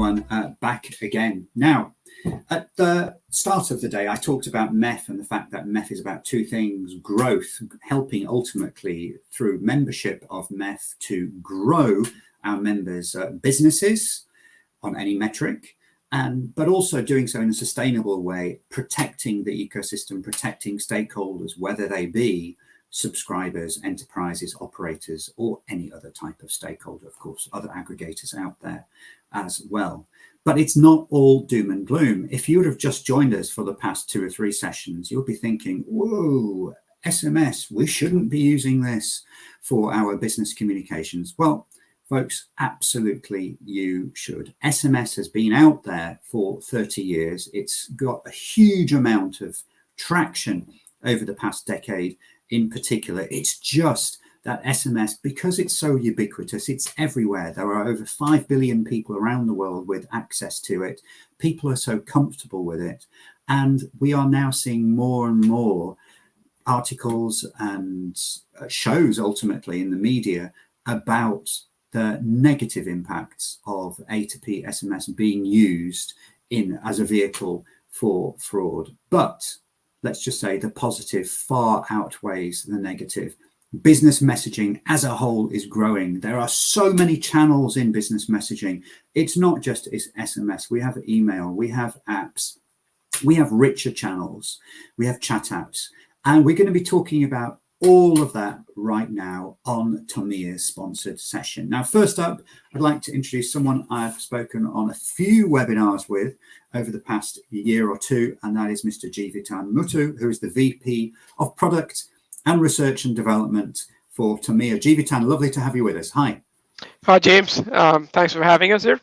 everyone back again. Now, at the start of the day, I talked about MEF and the fact that MEF is about two things: growth, helping ultimately through membership of MEF to grow our members' businesses on any metric, but also doing so in a sustainable way, protecting the ecosystem, protecting stakeholders, whether they be subscribers, enterprises, operators, or any other type of stakeholder, of course, other aggregators out there as well. But it's not all doom and gloom. If you would have just joined us for the past 2 or 3 sessions, you'll be thinking, whoa, SMS, we shouldn't be using this for our business communications. Well, folks, absolutely you should. SMS has been out there for 30 years. It's got a huge amount of traction over the past decade. In particular, it's just that SMS, because it's so ubiquitous, it's everywhere. There are over 5 billion people around the world with access to it. People are so comfortable with it. And we are now seeing more and more articles and shows ultimately in the media about the negative impacts of A2P SMS being used as a vehicle for fraud. But let's just say the positive far outweighs the negative. Business messaging as a whole is growing. There are so many channels in business messaging. It's not just SMS. We have email, we have apps, we have richer channels, we have chat apps. And we're going to be talking about all of that right now on TOMIA's sponsored session. Now, first up, I'd like to introduce someone I've spoken on a few webinars with over the past year or two, and that is Mr. Jeevithan Muttu, who is the VP of Product and Research and Development for TOMIA. Jeevithan, lovely to have you with us. Hi. Hi, James. Thanks for having us here.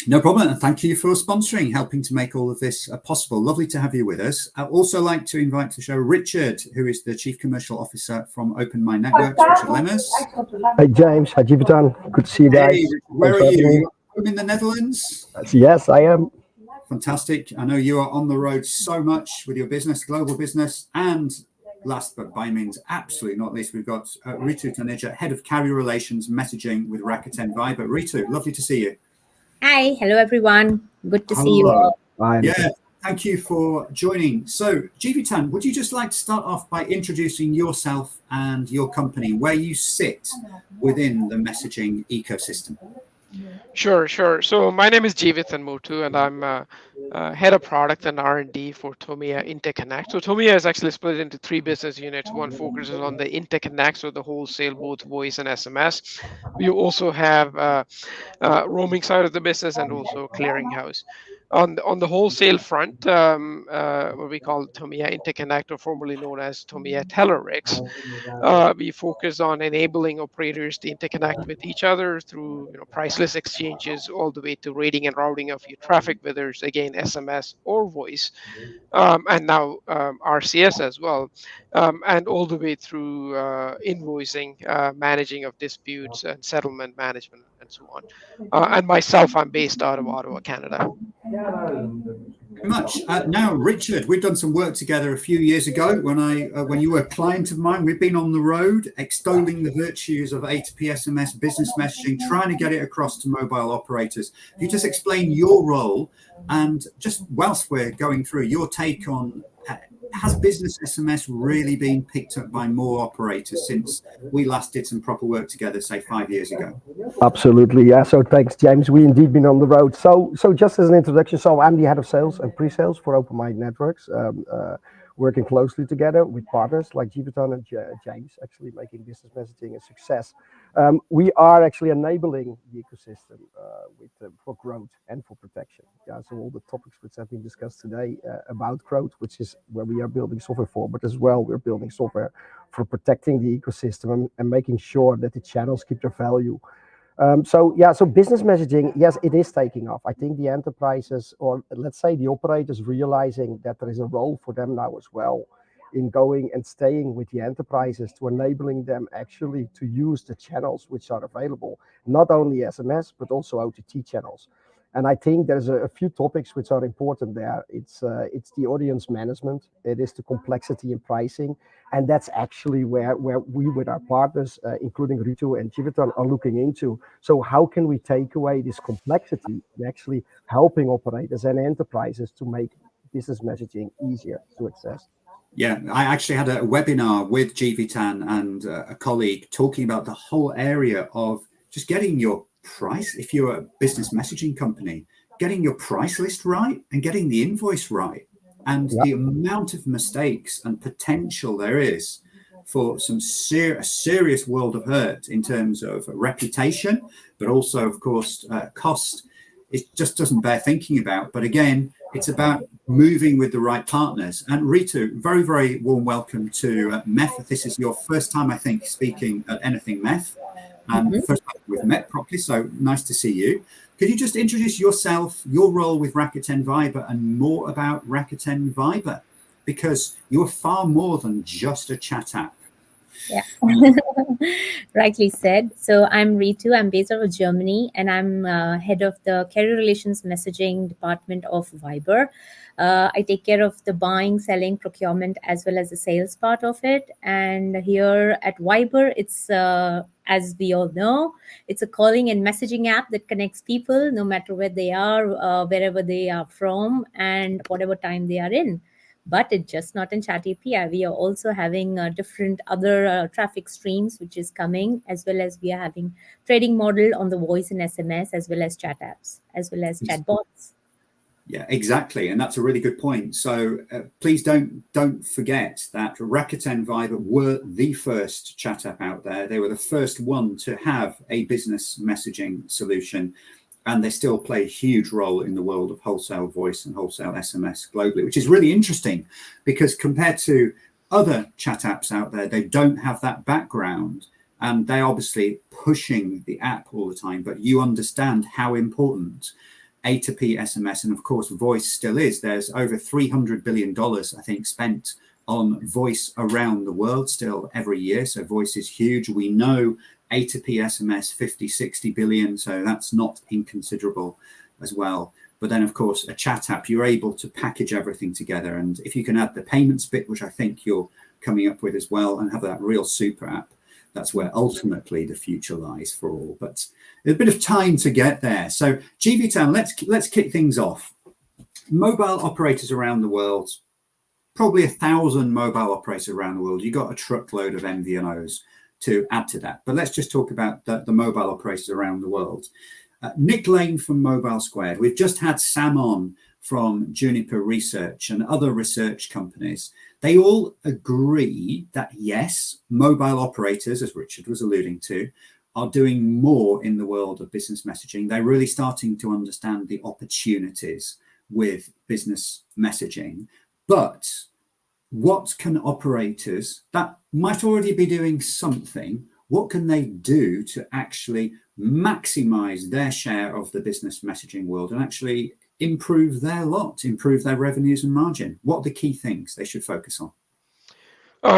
No problem, and thank you for sponsoring, helping to make all of this possible. Lovely to have you with us. I'd also like to invite to the show Richard, who is the Chief Commercial Officer from Openmind Networks, Richard Lemmers. Hey, James. Hi, Jeevithan. Good to see you guys. Hey, where are you? You're home in the Netherlands? Yes, I am. Fantastic. I know you are on the road so much with your business, global business, and last but by means absolutely not least, we've got Ritu Taneja, Head of Carrier Relations Messaging with Rakuten Viber. Ritu, lovely to see you. Hi, hello everyone. Good to see you all. Yeah, thank you for joining. So, Jeevithan, would you just like to start off by introducing yourself and your company, where you sit within the messaging ecosystem? Sure. So my name is Jeevithan Muttu, and I'm Head of Product and R&D for TOMIA Interconnect. So TOMIA is actually split into 3 business units. One focuses on the interconnect, so the wholesale, both voice and SMS. We also have roaming side of the business and also clearinghouse. On the wholesale front, what we call TOMIA Interconnect, or formerly known as TOMIA Telerix, we focus on enabling operators to interconnect with each other through priceless exchanges, all the way to rating and routing of your traffic, whether it's again SMS or voice, and now RCS as well, and all the way through invoicing, managing of disputes, and settlement management, and so on. And myself, I'm based out of Ottawa, Canada. Very much. Now, Richard, we've done some work together a few years ago when you were a client of mine. We've been on the road extolling the virtues of A2P SMS business messaging, trying to get it across to mobile operators. Can you just explain your role, and just whilst we're going through, your take on has business SMS really been picked up by more operators since we last did some proper work together, say 5 years ago? Absolutely, yeah. So thanks, James. We indeed been on the road. So just as an introduction, so I'm the head of sales and pre-sales for Openmind Networks, working closely together with partners like Jeevithan and James, actually making business messaging a success. We are actually enabling the ecosystem for growth and for protection. Yeah, so all the topics which have been discussed today about growth, which is where we are building software for, but as well we're building software for protecting the ecosystem and making sure that the channels keep their value. So business messaging, yes, it is taking off. I think the enterprises, or let's say the operators, realizing that there is a role for them now as well in going and staying with the enterprises, to enabling them actually to use the channels which are available, not only SMS, but also OTT channels. And I think there's a few topics which are important there. It's the audience management. It is the complexity in pricing, and that's actually where we with our partners, including Ritu and Jeevithan, are looking into. So how can we take away this complexity and actually helping operators and enterprises to make business messaging easier to access? Yeah, I actually had a webinar with Jeevithan and a colleague talking about the whole area of just getting your price. If you're a business messaging company, getting your price list right and getting the invoice right, and the amount of mistakes and potential there is for some serious world of hurt in terms of reputation, but also, of course, cost. It just doesn't bear thinking about. But again, it's about moving with the right partners. And Ritu, very, very warm welcome to MEF. This is your first time, I think, speaking at anything MEF, and first time we've met properly. So nice to see you. Could you just introduce yourself, your role with Rakuten Viber, and more about Rakuten Viber? Because you're far more than just a chat app. Yeah, rightly said. So I'm Ritu. I'm based out of Germany, and I'm head of the Career Relations Messaging department of Viber. I take care of the buying, selling, procurement, as well as the sales part of it. And here at Viber, it's as we all know, it's a calling and messaging app that connects people no matter where they are, wherever they are from, and whatever time they are in. But it's just not in chat API. We are also having different other traffic streams, which is coming, as well as we are having trading model on the voice and SMS, as well as chat apps, as well as chatbots. Yeah, exactly. And that's a really good point. So please don't forget that Rakuten Viber were the first chat app out there. They were the first one to have a business messaging solution. And they still play a huge role in the world of wholesale voice and wholesale SMS globally, which is really interesting because compared to other chat apps out there, they don't have that background and they're obviously pushing the app all the time. But you understand how important A2P SMS and, of course, voice still is. There's over $300 billion, I think, spent on voice around the world still every year. So voice is huge. We know A2P SMS 50, 60 billion. So that's not inconsiderable as well. But then, of course, a chat app, you're able to package everything together. And if you can add the payments bit, which I think you're coming up with as well, and have that real super app, that's where ultimately the future lies for all. But a bit of time to get there. So Jeevithan, let's kick things off. Mobile operators around the world, probably 1,000 mobile operators around the world. You got a truckload of MVNOs to add to that. But let's just talk about the mobile operators around the world. Nick Lane from Mobile Squared. We've just had Sam on from Juniper Research and other research companies. They all agree that, yes, mobile operators, as Richard was alluding to, are doing more in the world of business messaging. They're really starting to understand the opportunities with business messaging. But what can operators that might already be doing something, what can they do to actually maximize their share of the business messaging world and actually improve their lot, improve their revenues and margin? What are the key things they should focus on?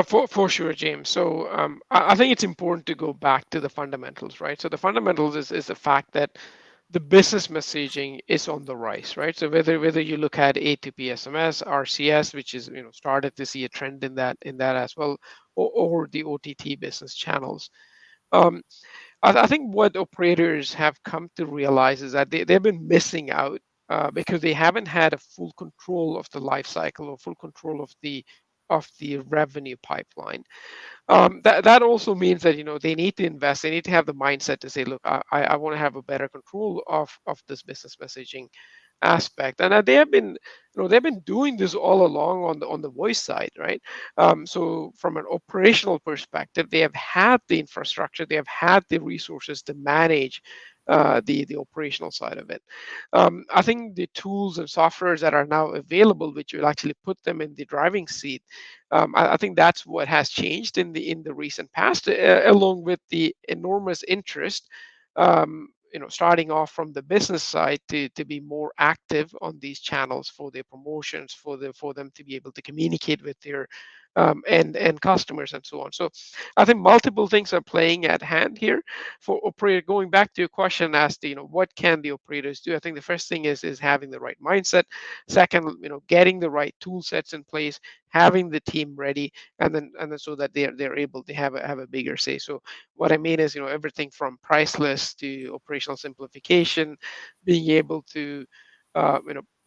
For sure, James. So I think it's important to go back to the fundamentals, right? So the fundamentals is the fact that the business messaging is on the rise, right? So whether you look at A2P SMS, RCS, which is started to see a trend in that as well, or the OTT business channels. I think what operators have come to realize is that they've been missing out because they haven't had a full control of the life cycle or full control of the revenue pipeline. That also means that they need to invest. They need to have the mindset to say, look, I want to have a better control of this business messaging aspect, and they have been they've been doing this all along on the voice side, right? So from an operational perspective, they have had the infrastructure, they have had the resources to manage the operational side of it. I think the tools and softwares that are now available, which will actually put them in the driving seat, I think that's what has changed in the recent past, along with the enormous interest. Starting off from the business side to be more active on these channels for their promotions, for them to be able to communicate with their and customers and so on. So I think multiple things are playing at hand here for operator. Going back to your question as to, what can the operators do? I think the first thing is having the right mindset. Second, getting the right tool sets in place, having the team ready, and then so that they're able to have a bigger say. So what I mean is, everything from price list to operational simplification, being able to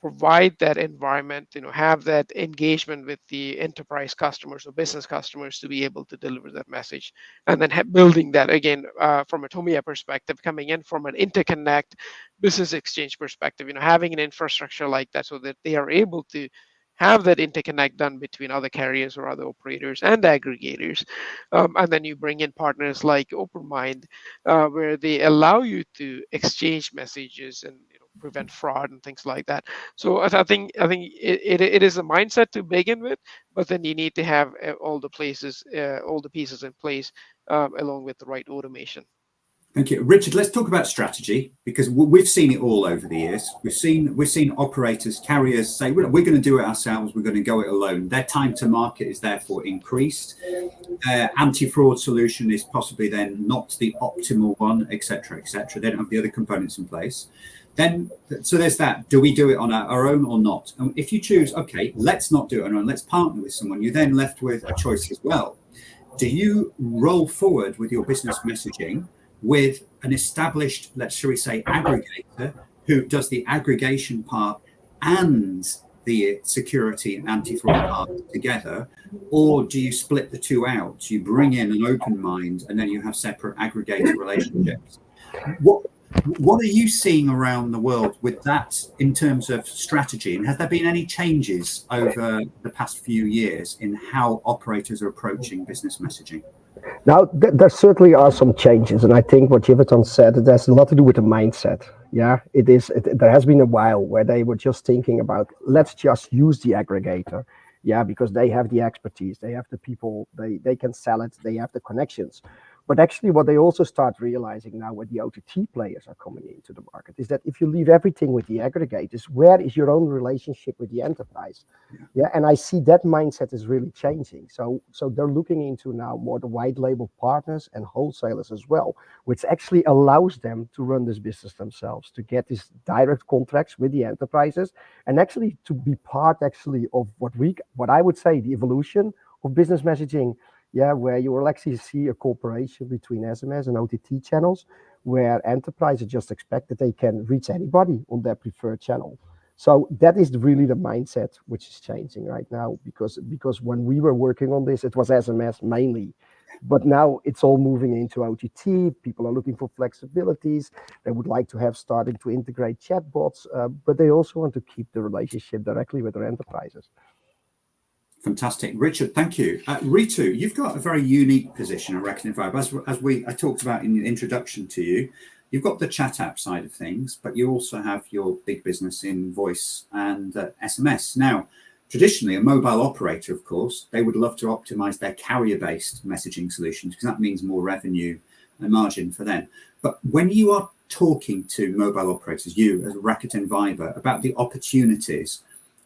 provide that environment, have that engagement with the enterprise customers or business customers to be able to deliver that message, and then building that again from a TOMIA perspective, coming in from an interconnect business exchange perspective, having an infrastructure like that so that they are able to have that interconnect done between other carriers or other operators and aggregators. And then you bring in partners like Openmind, where they allow you to exchange messages and prevent fraud and things like that. So I think it is a mindset to begin with, but then you need to have all the pieces in place along with the right automation. Thank you, Richard. Let's talk about strategy, because we've seen it all over the years. We've seen operators, carriers say, we're going to do it ourselves. We're going to go it alone. Their time to market is therefore increased. Anti-fraud solution is possibly then not the optimal one, etc., etc. They don't have the other components in place. Then, so there's that. Do we do it on our own or not? And if you choose, okay, let's not do it on our own, let's partner with someone, you're then left with a choice as well. Do you roll forward with your business messaging with an established, shall we say, aggregator who does the aggregation part and the security and anti-fraud part together, or do you split the two out? You bring in an Openmind and then you have separate aggregator relationships. What are you seeing around the world with that in terms of strategy? And has there been any changes over the past few years in how operators are approaching business messaging? Now, there certainly are some changes, and I think what Jeevithan said, it has a lot to do with the mindset. Yeah, there has been a while where they were just thinking about, let's just use the aggregator. Yeah, because they have the expertise, they have the people, they can sell it, they have the connections. But actually what they also start realizing now when the OTT players are coming into the market is that if you leave everything with the aggregators, where is your own relationship with the enterprise? Yeah, and I see that mindset is really changing. So they're looking into now more the white label partners and wholesalers as well, which actually allows them to run this business themselves, to get these direct contracts with the enterprises, and actually to be part actually of what I would say the evolution of business messaging. Yeah, where you will actually see a cooperation between SMS and OTT channels, where enterprises just expect that they can reach anybody on their preferred channel. So that is really the mindset which is changing right now, because when we were working on this, it was SMS mainly. But now it's all moving into OTT. People are looking for flexibilities. They would like to have starting to integrate chatbots, but they also want to keep the relationship directly with their enterprises. Fantastic, Richard. Thank you, Ritu. You've got a very unique position, I reckon. As I talked about in the introduction to you, you've got the chat app side of things, but you also have your big business in voice and SMS. Now, traditionally, a mobile operator, of course, they would love to optimize their carrier-based messaging solutions because that means more revenue and margin for them. But when you are talking to mobile operators, you as Rakuten Viber, about the opportunities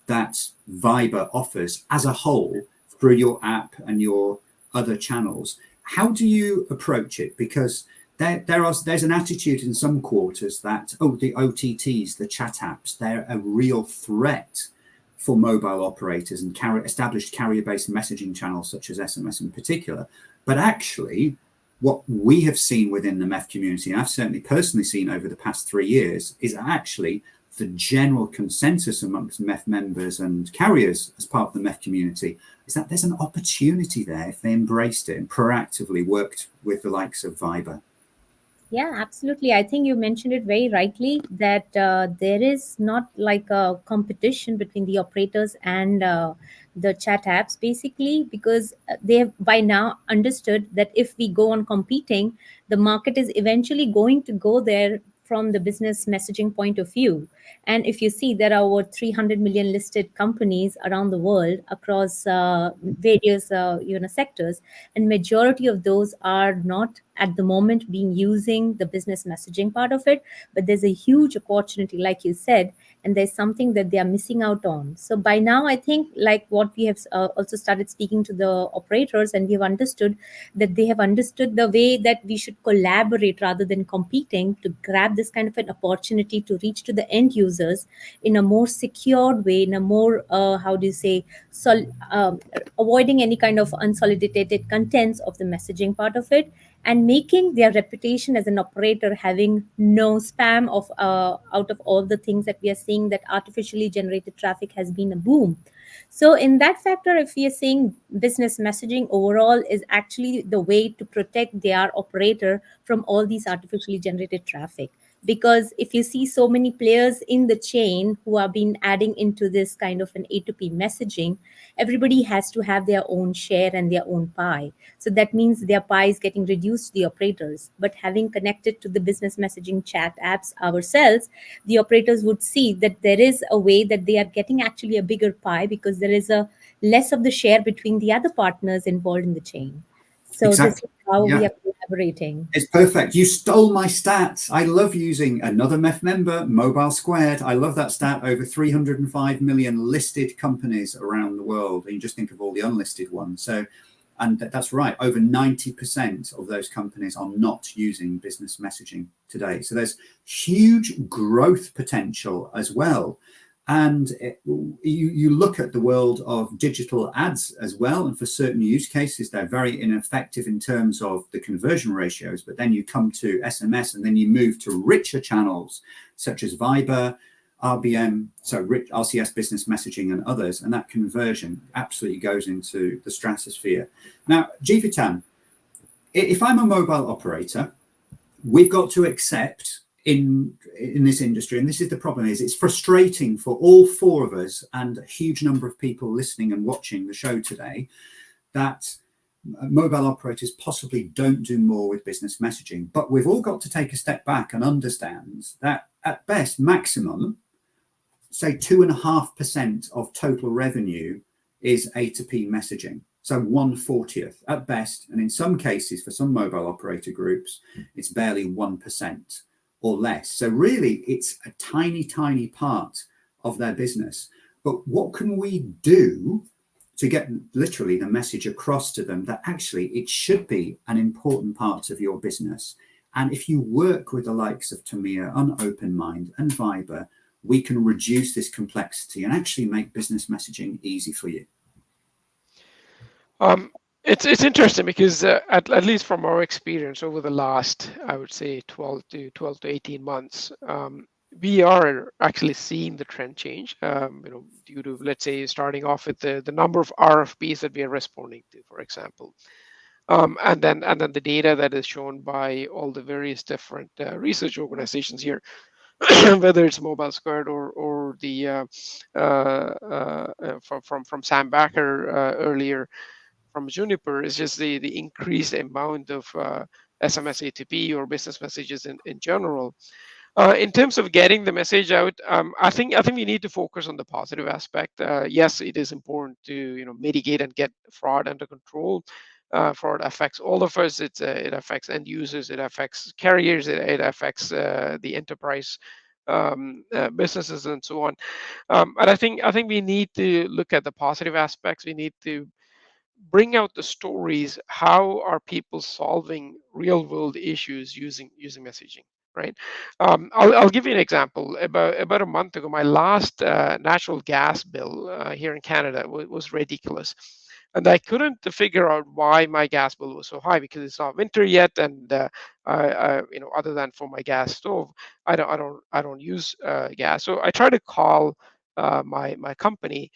that Viber offers as a whole through your app and your other channels, how do you approach it? Because there's an attitude in some quarters that, the OTTs, the chat apps, they're a real threat for mobile operators and established carrier-based messaging channels such as SMS in particular. But actually, what we have seen within the MEF community, and I've certainly personally seen over the past 3 years, is actually the general consensus amongst MEF members and carriers as part of the MEF community is that there's an opportunity there if they embraced it and proactively worked with the likes of Viber. Yeah, absolutely. I think you mentioned it very rightly that there is not like a competition between the operators and the chat apps, basically, because they have by now understood that if we go on competing, the market is eventually going to go there from the business messaging point of view. And if you see, there are over 300 million listed companies around the world across various sectors, and majority of those are not at the moment been using the business messaging part of it, but there's a huge opportunity, like you said, and there's something that they are missing out on. So by now, I think, like what we have also started speaking to the operators, and we have understood that they have understood the way that we should collaborate rather than competing to grab this kind of an opportunity to reach to the end users in a more secured way, in a more, how do you say, avoiding any kind of unsolidated contents of the messaging part of it, and making their reputation as an operator having no spam of out of all the things that we are seeing, that artificially generated traffic has been a boom. So in that factor, if we are saying business messaging overall is actually the way to protect their operator from all these artificially generated traffic. Because if you see so many players in the chain who have been adding into this kind of an A2P messaging, everybody has to have their own share and their own pie. So that means their pie is getting reduced to the operators. But having connected to the business messaging chat apps ourselves, the operators would see that there is a way that they are getting actually a bigger pie, because there is a less of the share between the other partners involved in the chain. So this is Exactly. how we Yeah. are collaborating. It's perfect. You stole my stats. I love using another MEF member, Mobile Squared. I love that stat. Over 305 million listed companies around the world. And you just think of all the unlisted ones. So, and that's right. Over 90% of those companies are not using business messaging today. So there's huge growth potential as well. And you look at the world of digital ads as well, and for certain use cases, they're very ineffective in terms of the conversion ratios. But then you come to SMS, and then you move to richer channels such as Viber, RBM, so RCS Business Messaging and others, and that conversion absolutely goes into the stratosphere. Now, Jeevithan, if I'm a mobile operator, we've got to accept in this industry, and this is the problem, is it's frustrating for all four of us and a huge number of people listening and watching the show today, that mobile operators possibly don't do more with business messaging. But we've all got to take a step back and understand that at best, maximum, say 2.5% of total revenue is A2P messaging. So 1/40th at best. And in some cases, for some mobile operator groups, it's barely 1% or less. So really, it's a tiny, tiny part of their business. But what can we do to get literally the message across to them that actually it should be an important part of your business? And if you work with the likes of TOMIA and Openmind and Viber, we can reduce this complexity and actually make business messaging easy for you. It's interesting because at least from our experience over the last, I would say 12 to 18 months, we are actually seeing the trend change, due to, let's say, starting off with the number of RFPs that we are responding to, for example. And then the data that is shown by all the various different research organizations here, whether it's Mobile Squared or the from Sam Backer earlier from Juniper, is just the increased amount of SMS A2P or business messages in general. In terms of getting the message out, I think we need to focus on the positive aspect. Yes, it is important to mitigate and get fraud under control. Fraud affects all of us. It affects end users. It affects carriers. It affects the enterprise businesses and so on. But I think we need to look at the positive aspects. We need to bring out the stories. How are people solving real world issues using messaging, right? I'll give you an example. About a month ago, my last natural gas bill here in Canada was ridiculous, and I couldn't figure out why my gas bill was so high, because it's not winter yet, and other than for my gas stove, I don't use gas. So I tried to call my company.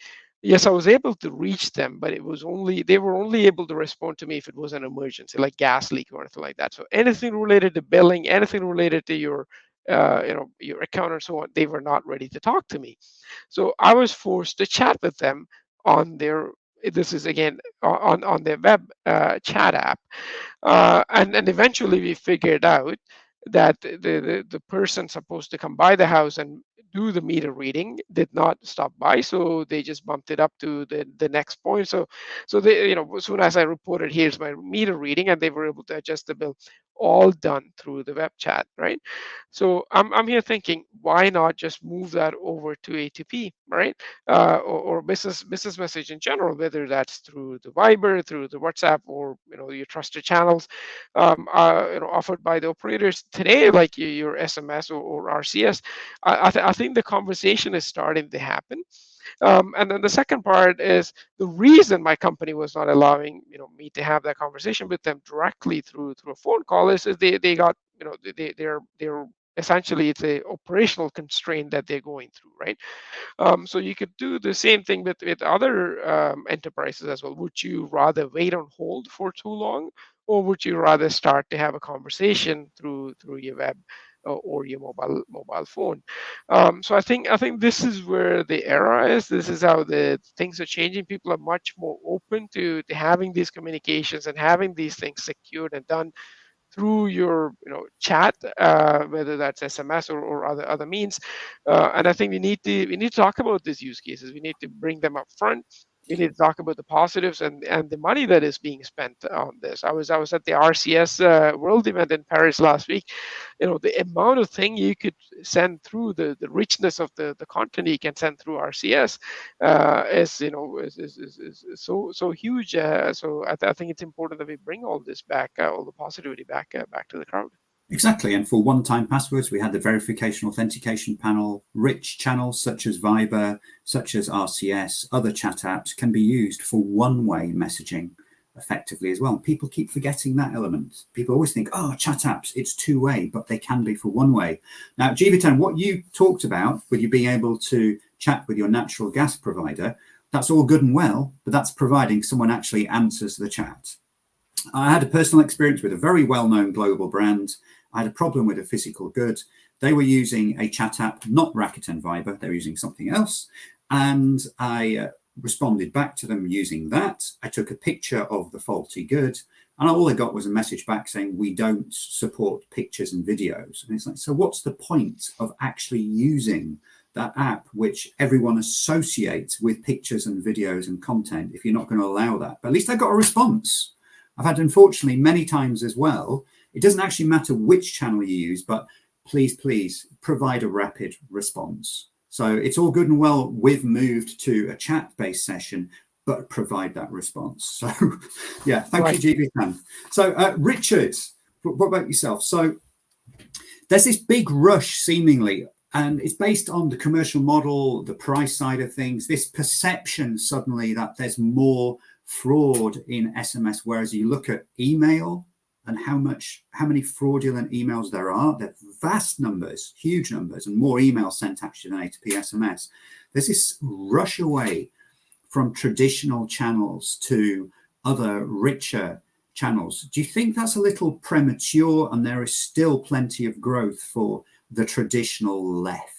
Yes, I was able to reach them, but they were only able to respond to me if it was an emergency, like gas leak or anything like that. So anything related to billing, anything related to your account and so on, they were not ready to talk to me. So I was forced to chat with them on their. This is again on their web chat app, and eventually we figured out that the person supposed to come by the house and do the meter reading did not stop by, so they just bumped it up to the next point. So they, as soon as I reported, here's my meter reading, and they were able to adjust the bill all done through the web chat, right? So I'm here thinking, why not just move that over to A2P, right? Or business message in general, whether that's through the Viber, through the WhatsApp, or your trusted channels, offered by the operators today, like your SMS or RCS. I think the conversation is starting to happen. And then the second part is the reason my company was not allowing me to have that conversation with them directly through a phone call is they got they're essentially, it's a operational constraint that they're going through, right? So you could do the same thing with other enterprises as well. Would you rather wait on hold for too long, or would you rather start to have a conversation through your web or your mobile phone? So I think this is where the era is. This is how the things are changing. People are much more open to having these communications and having these things secured and done through your chat, whether that's SMS or other means. And I think we need to talk about these use cases. We need to bring them up front. We need to talk about the positives and the money that is being spent on this. I was at the RCS World event in Paris last week. The amount of thing you could send through, the richness of the content you can send through RCS is so huge. So I think it's important that we bring all this back, all the positivity back to the crowd. Exactly. And for one-time passwords, we had the verification authentication panel. Rich channels such as Viber, such as RCS, other chat apps can be used for one-way messaging effectively as well. People keep forgetting that element. People always think, oh, chat apps, it's two-way, but they can be for one-way. Now, Jeevithan, what you talked about with you being able to chat with your natural gas provider, that's all good and well, but that's providing someone actually answers the chat. I had a personal experience with a very well-known global brand. I had a problem with a physical good. They were using a chat app, not Rakuten Viber. They were using something else. And I responded back to them using that. I took a picture of the faulty good. And all I got was a message back saying, we don't support pictures and videos. And it's like, so what's the point of actually using that app, which everyone associates with pictures and videos and content, if you're not going to allow that? But at least I got a response. I've had, unfortunately, many times as well, it doesn't actually matter which channel you use, but please provide a rapid response. So it's all good and well, we've moved to a chat-based session, but provide that response. So yeah, thank you, Jeevithan. So Richard, what about yourself? So there's this big rush seemingly, and it's based on the commercial model, the price side of things, this perception suddenly that there's more fraud in SMS, whereas you look at email and how many fraudulent emails there are vast numbers, huge numbers, and more emails sent actually than A2P SMS. There's this rush away from traditional channels to other richer channels. Do you think that's a little premature and there is still plenty of growth for the traditional left?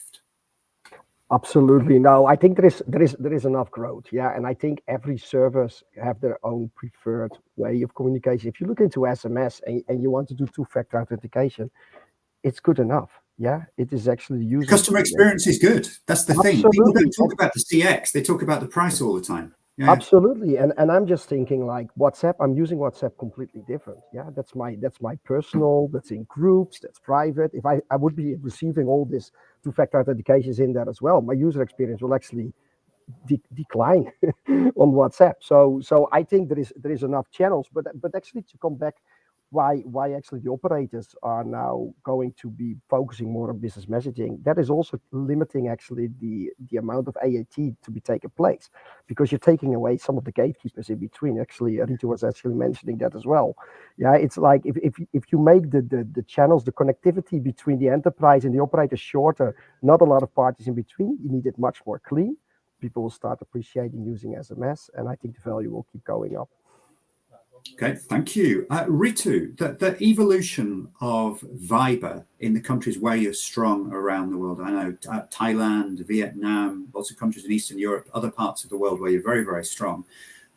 Absolutely no. I think there is enough growth, yeah, and I think every service have their own preferred way of communication. If you look into SMS and you want to do two-factor authentication, it's good enough. Yeah, it is actually using customer experience is good. That's the thing. People don't talk about the CX; they talk about the price all the time. Yeah. Absolutely, and I'm just thinking like WhatsApp. I'm using WhatsApp completely different. Yeah, that's my personal. That's in groups. That's private. If I would be receiving all this two-factor authentications in there as well, my user experience will actually decline on WhatsApp. So I think there is enough channels, but actually to come back, why actually the operators are now going to be focusing more on business messaging, that is also limiting actually the amount of AAT to be taken place, because you're taking away some of the gatekeepers in between. Actually, Ritu was actually mentioning that as well. Yeah, it's like if you make the channels, the connectivity between the enterprise and the operator shorter, not a lot of parties in between, you need it much more clean. People will start appreciating using SMS, and I think the value will keep going up. Okay, thank you. Ritu, the evolution of Viber in the countries where you're strong around the world, I know Thailand, Vietnam, lots of countries in Eastern Europe, other parts of the world where you're very, very strong.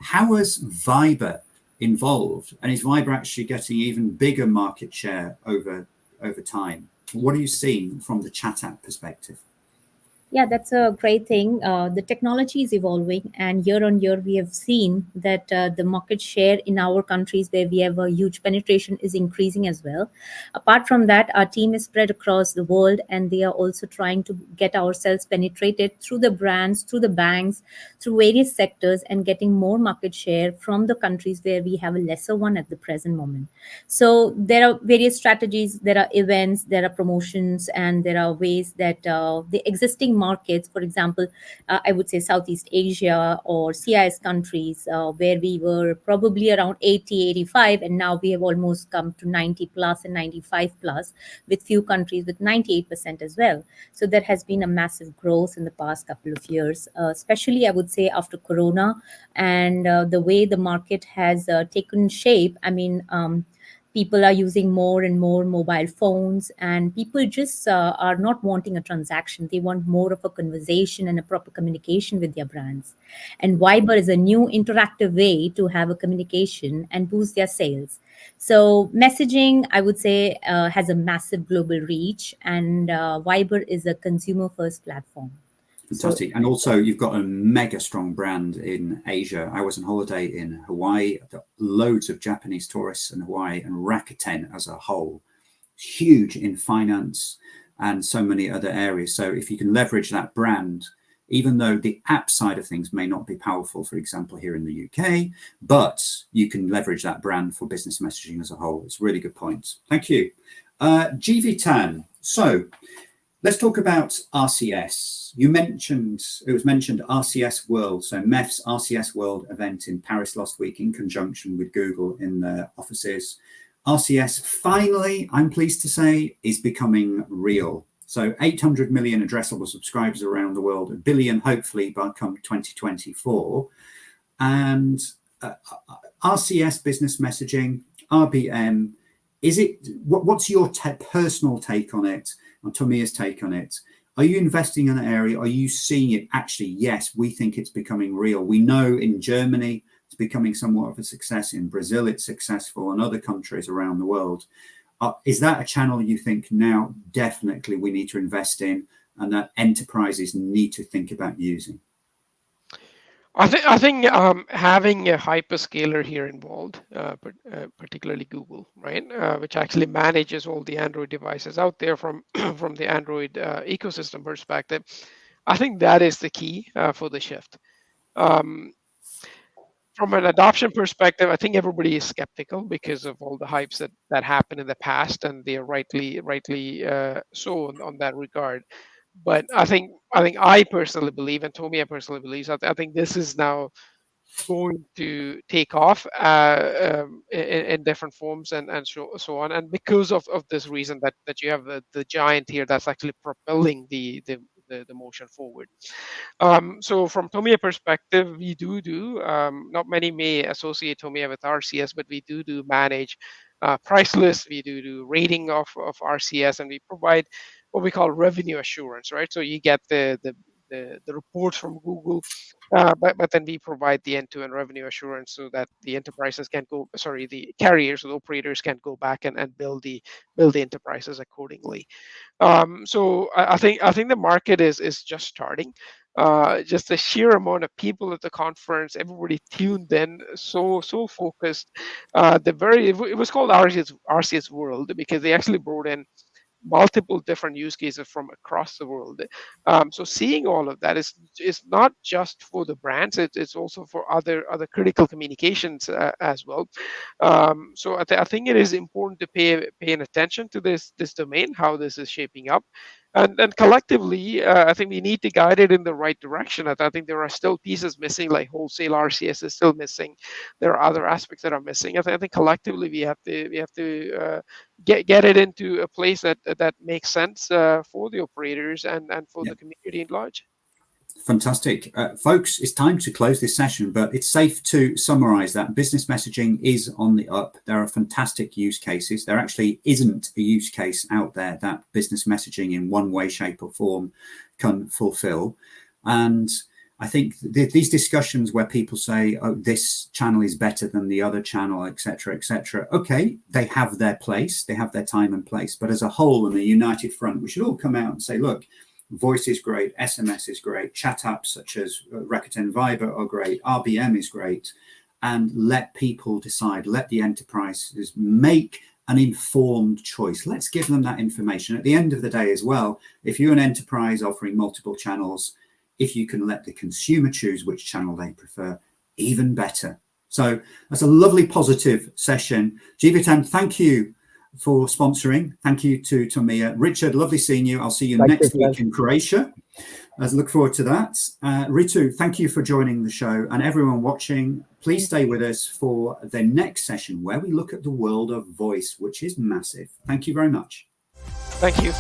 How has Viber evolved? And is Viber actually getting even bigger market share over time? What are you seeing from the chat app perspective? Yeah, that's a great thing. The technology is evolving, and year on year, we have seen that the market share in our countries where we have a huge penetration is increasing as well. Apart from that, our team is spread across the world, and they are also trying to get ourselves penetrated through the brands, through the banks, through various sectors, and getting more market share from the countries where we have a lesser one at the present moment. So there are various strategies, there are events, there are promotions, and there are ways that the existing markets, for example, I would say Southeast Asia or CIS countries, where we were probably around 80, 85, and now we have almost come to 90 plus and 95 plus, with few countries with 98% as well. So there has been a massive growth in the past couple of years, especially I would say after Corona, and the way the market has taken shape. I mean, people are using more and more mobile phones, and people just are not wanting a transaction. They want more of a conversation and a proper communication with their brands. And Viber is a new interactive way to have a communication and boost their sales. So messaging, I would say, has a massive global reach, and Viber is a consumer first platform. Fantastic. And also you've got a mega strong brand in Asia. I was on holiday in Hawaii, loads of Japanese tourists in Hawaii, and Rakuten as a whole, huge in finance and so many other areas. So if you can leverage that brand, even though the app side of things may not be powerful, for example, here in the UK, but you can leverage that brand for business messaging as a whole. It's a really good point. Thank you. Jeevithan. So let's talk about RCS. It was mentioned RCS World. So MEF's RCS World event in Paris last week in conjunction with Google in their offices. RCS finally, I'm pleased to say, is becoming real. So 800 million addressable subscribers around the world, 1 billion hopefully by come 2024. And RCS Business Messaging, RBM, what's your personal take on it, and TOMIA's take on it? Are you investing in an area? Are you seeing it actually? Yes, we think it's becoming real. We know in Germany it's becoming somewhat of a success. In Brazil, it's successful, and other countries around the world. Is that a channel you think now definitely we need to invest in, and that enterprises need to think about using? I think having a hyperscaler here involved, particularly Google, right, which actually manages all the Android devices out there from from the Android ecosystem perspective, I think that is the key for the shift. From an adoption perspective, I think everybody is skeptical because of all the hypes that happened in the past, and they are rightly so on that regard. But I personally believe, and Tomia personally believes, I think this is now going to take off in different forms and so on. And because of this reason that you have the giant here that's actually propelling the motion forward. So from Tomia perspective, we do not many may associate Tomia with RCS, but we do manage price lists. We do rating of RCS, and we provide what we call revenue assurance, right? So you get the reports from Google, but then we provide the end-to-end revenue assurance so that the enterprises can go, sorry, the carriers or the operators can go back and build the enterprises accordingly. So I think the market is just starting. Just the sheer amount of people at the conference, everybody tuned in, so focused. It was called RCS World because they actually brought in multiple different use cases from across the world. So seeing all of that is not just for the brands; it's also for other critical communications as well. So I think it is important to paying attention to this domain, how this is shaping up. And collectively, I think we need to guide it in the right direction. I think there are still pieces missing, like wholesale RCS is still missing. There are other aspects that are missing. I think collectively we have to get it into a place that makes sense for the operators and for the community at large. Fantastic. Folks, it's time to close this session, but it's safe to summarize that business messaging is on the up. There are fantastic use cases. There actually isn't a use case out there that business messaging in one way, shape or form can fulfill. And I think these discussions where people say, oh, this channel is better than the other channel, etc., okay, they have their place, they have their time and place. But as a whole, in a united front, we should all come out and say, look, Voice is great, SMS is great, chat apps such as Rakuten Viber are great, RBM is great, and let people decide, let the enterprises make an informed choice. Let's give them that information. At the end of the day as well, if you're an enterprise offering multiple channels, if you can let the consumer choose which channel they prefer, even better. So that's a lovely positive session. Jeevithan, thank you for sponsoring. Thank you to TOMIA. Richard, lovely seeing you. I'll see you next week in Croatia. I look forward to that. Ritu, thank you for joining the show. And everyone watching, please stay with us for the next session where we look at the world of voice, which is massive. Thank you very much. Thank you.